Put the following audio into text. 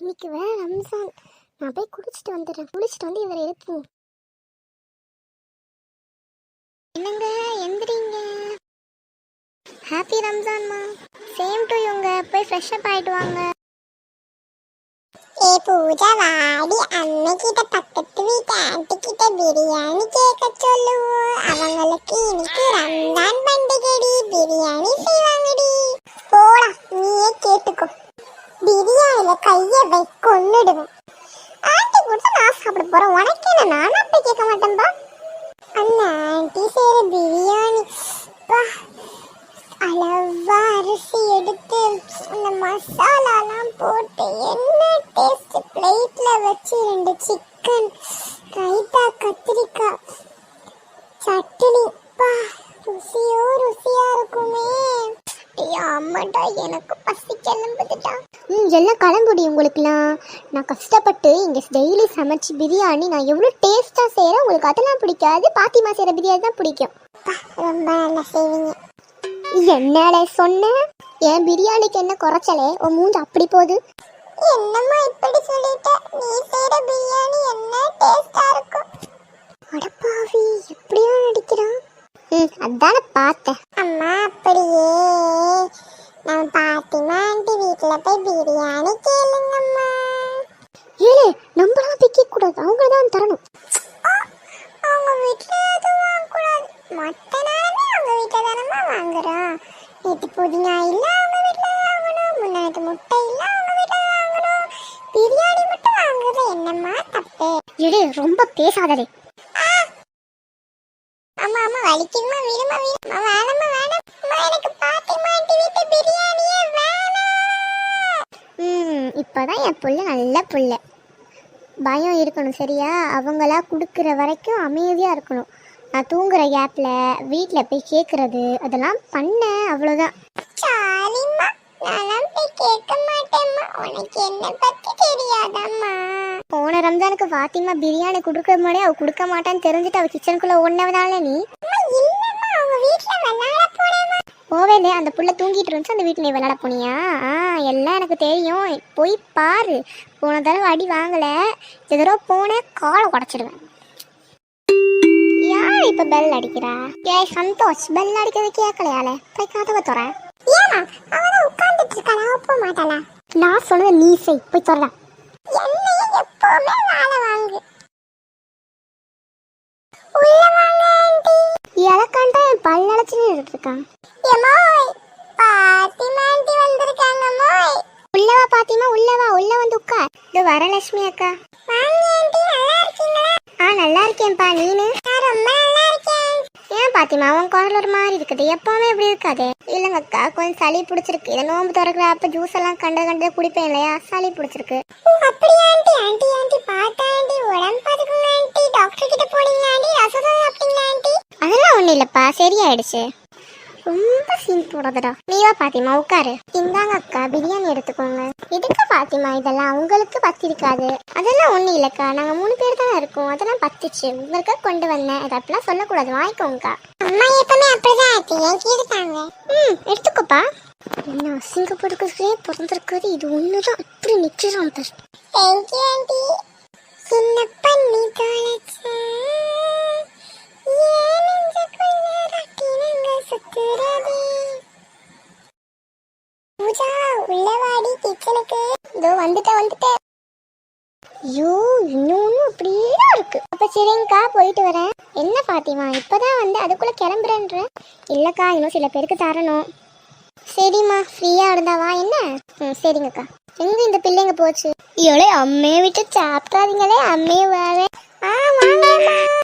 இன்னைக்கு வேற ரம்ஜான். நான் போய் குளிச்சுட்டு வந்துடுறேன். குளிச்சுட்டு வந்து இவரை எழுப்புவோம். என்னங்க எந்திரிங்க. ஹாப்பி ரம்ஜான்மா. சேம் டு யூங்க. போய் ஃப்ரெஷ் அப் ஆயிட்டு வாங்க. ஏ பூஜா வாடி, அன்னைக்கிட்ட பக்கத்து வீட்டு ஆண்டி கிட்ட பிரியாணி கேட்க சொல்லுவோம். அவங்களுக்கு இன்னைக்கு ரம்ஜான் பண்டிகைடி, பிரியாணி செய்வாங்கடி. போடா, நீயே கேட்டுக்கோ. பிரியாணில கைய வை, கொன்னுடுவேன். ஆண்டி கூட நான் சாப்பிட போறேன். உனக்கு என்ன? நானும் அப்படி கேட்க மாட்டேன்பா. அந்த ஆண்டி செய்யற பிரியாணி அளவா அரிசி எடுத்து அந்த மசாலாலாம் போட்டு என்ன டேஸ்ட். பிளேட்ல வச்சு 2 சிக்கன், ரைத்தா, கத்திரிக்காய் சட்னி, ருசியா இருக்குமே. ஆமாடா, எனக்கு பசி கிளம்புதுடா. எல்லாம் கிளம்புடி உங்களுக்குலாம். நான் கஷ்டப்பட்டு இங்கே டெய்லி சமைச்சு பிரியாணி நான் எவ்வளோ டேஸ்ட்டாக செய்கிறேன். உங்களுக்கு அதெல்லாம் பிடிக்காது. பாத்திமா செய்கிற பிரியாணி தான் பிடிக்கும். ரொம்ப நல்லா செய்வீங்க. என்னடா சொன்ன? என் பிரியாணிக்கு என்ன குறைச்சலே? உன் மூஞ்சி அப்படி போகுது. என்னம்மா இப்படி சொல்லிட்ட? நீ செய்யற பிரியாணி என்ன டேஸ்டா இருக்கும். அடப்பாவி, எப்படியா நடிக்கிறான். அதான பார்த்தேன். அம்மா, அப்படியே நம்ம பாத்திமா ஆண்டி வீட்டுல போய் பிரியாணி கேளுங்கம்மா. ஏலே, நம்மளாம் போய் கேட்க கூடாது. அவங்க தான் தரணும். அவங்க வீட்டுல எதுவும் வாங்கக்கூடாது. மொத்த நாளுமே அவங்க வீட்டுல தானம்மா வாங்குறோம். நேற்று புதினா இல்ல அவங்க வீட்டுல வாங்கணும், முன்னாடி முட்டை இல்ல அவங்க வீட்டுல வாங்கணும். பிரியாணி மட்டும் வாங்குறது என்னம்மா தப்பு? ஏலே, ரொம்ப பேசாதே. அம்மா அம்மா வலிக்குமா? விடுமா விடுமா. வேணாம்மா வேணாம். அம்மா, எனக்கு பாத்திமா ஆண்டி வீட்டு பிரியாணியே வேணாம். இப்போதான் என் புள்ள நல்ல புள்ள. பயம் இருக்கணும் சரியா? அவங்களா கொடுக்குற வரைக்கும் அமைதியாக இருக்கணும். நான் தூங்குற கேப்பில் வீட்டில் போய் கேட்குறது அதெல்லாம் பண்ணேன், அவ்வளோதான். சாரிம்மா, நான் போய் கேட்க மாட்டேம்மா. உனக்கு என்ன பற்றி தெரியாதம்மா. போன ரம்ஜானுக்கு பாத்திமா பிரியாணி கொடுக்க முன்னாடியே அவள் கொடுக்க மாட்டான்னு தெரிஞ்சுட்டு அவள் கிச்சனுக்குள்ளே ஓடினவதால நீ. இல்லம்மா, அவங்க வீட்டுல விளையாட போறேம்மா. போவேலே, அந்த புள்ள தூங்கிட்டு இருந்துச்சு. அந்த வீட்டில் நீ விளையாட போனியா? எல்லாம் எனக்கு தெரியும். போய் பாரு. போன தடவை அடி வாங்கலை, இந்த தடவை போனேன் காலை உடச்சிடுவேன். யார் இப்போ பெல் அடிக்கிறா? ஏய் சந்தோஷ், பெல் அடிக்கிறது கேட்கலையால? போய் கதவை துற. ஏமா, அவதான் உட்கார்ந்துட்டு இருக்காளா? போக மாட்டாளா? நான் சொன்னது நீ செய், போய் துற. என்னையும் எப்பவுமே வேலை வாங்கு. உள்ள வாங்க ஆண்டி. இலக்காண்டா என் பல் அழைச்சுன்னு இருக்கான். ஏமோய், பாத்திமா ஆண்டி வந்திருக்காங்க மோய். உள்ளவா பாத்திமா, உள்ளவா. உள்ள வந்து உட்கார். இது வரலட்சுமி அக்கா. வாங்க ஆண்டி, நல்லா இருக்கீங்களா? நல்லா இருக்கேன்ப்பா. நீனு? நான் ரொம்ப நல்லா இருக்கேன். ஏன் பாத்திமா, உன் குரல் ஒரு மாதிரி இருக்குது. எப்பவுமே இப்படி இருக்காது. இல்லைங்க அக்கா, கொஞ்சம் சளி பிடிச்சிருக்கு. இதை நோம்பு திறக்கிற அப்ப ஜூஸ் எல்லாம் கண்டதை குடிப்பேன் இல்லையா, சளி பிடிச்சிருக்கு. அப்படியா ஆண்டி? ஆண்டி ஆண்டி பார்த்தா ஆண்டி, உடம்பு பார்த்துக்குங்க ஆண்டி. டாக்டர் கிட்ட போனீங்க ஆண்டி? ரசம் சாப்பிட்டீங்களா ஆண்டி? அதெல்லாம் ஒன்றும் இல்லைப்பா, சரியாயிடுச்சு. ரொம்ப சீன் போடுறதுடா. நீவா பாத்திமா, உட்காரு. இந்தாங்க அக்கா, பிரியாணி எடுத்துக்கோங்க. எதுக்கு பாத்திமா இதெல்லாம்? உங்களுக்கு பத்திருக்காது. அதெல்லாம் ஒன்றும் இல்லைக்கா, நாங்கள் 3 பேர் தானே இருக்கோம். அதெல்லாம் பத்துச்சு. உங்களுக்கு கொண்டு வந்தேன். அதை அப்படிலாம் சொல்லக்கூடாது. வாங்கிக்கோங்கக்கா. அம்மா எப்பவுமே அப்படிதான் ஆச்சு. என் கீழ்த்தாங்க. எடுத்துக்கோப்பா. என்ன சிங்கப்பூருக்கு பிறந்திருக்குது. இது ஒண்ணுதான் இப்படி நிக்கிறான். Thank you aunty. சின்ன பண்ணி தொலைச்ச பூஜா, உள்ளவாடி கிச்சனுக்கு. இதோ வந்துட்டேன். ஐயோ, இன்னொன்னு அப்படியே இருக்கு. அப்ப சரிங்கக்கா, போயிட்டு வரேன். என்ன பாத்திமா, இப்பதான் வந்து அதுக்குள்ள கிளம்புறேன்ற? இல்லக்கா, இன்னும் சில பேருக்கு தரணும். சரிம்மா, ஃப்ரீயா இருந்தாவா என்ன? சரிங்கக்கா. எங்க இந்த பிள்ளைங்க போச்சு? இவளே அம்மையை விட்டு சாப்பிடாதீங்களே. அம்மையை வாங்க. வாங்க.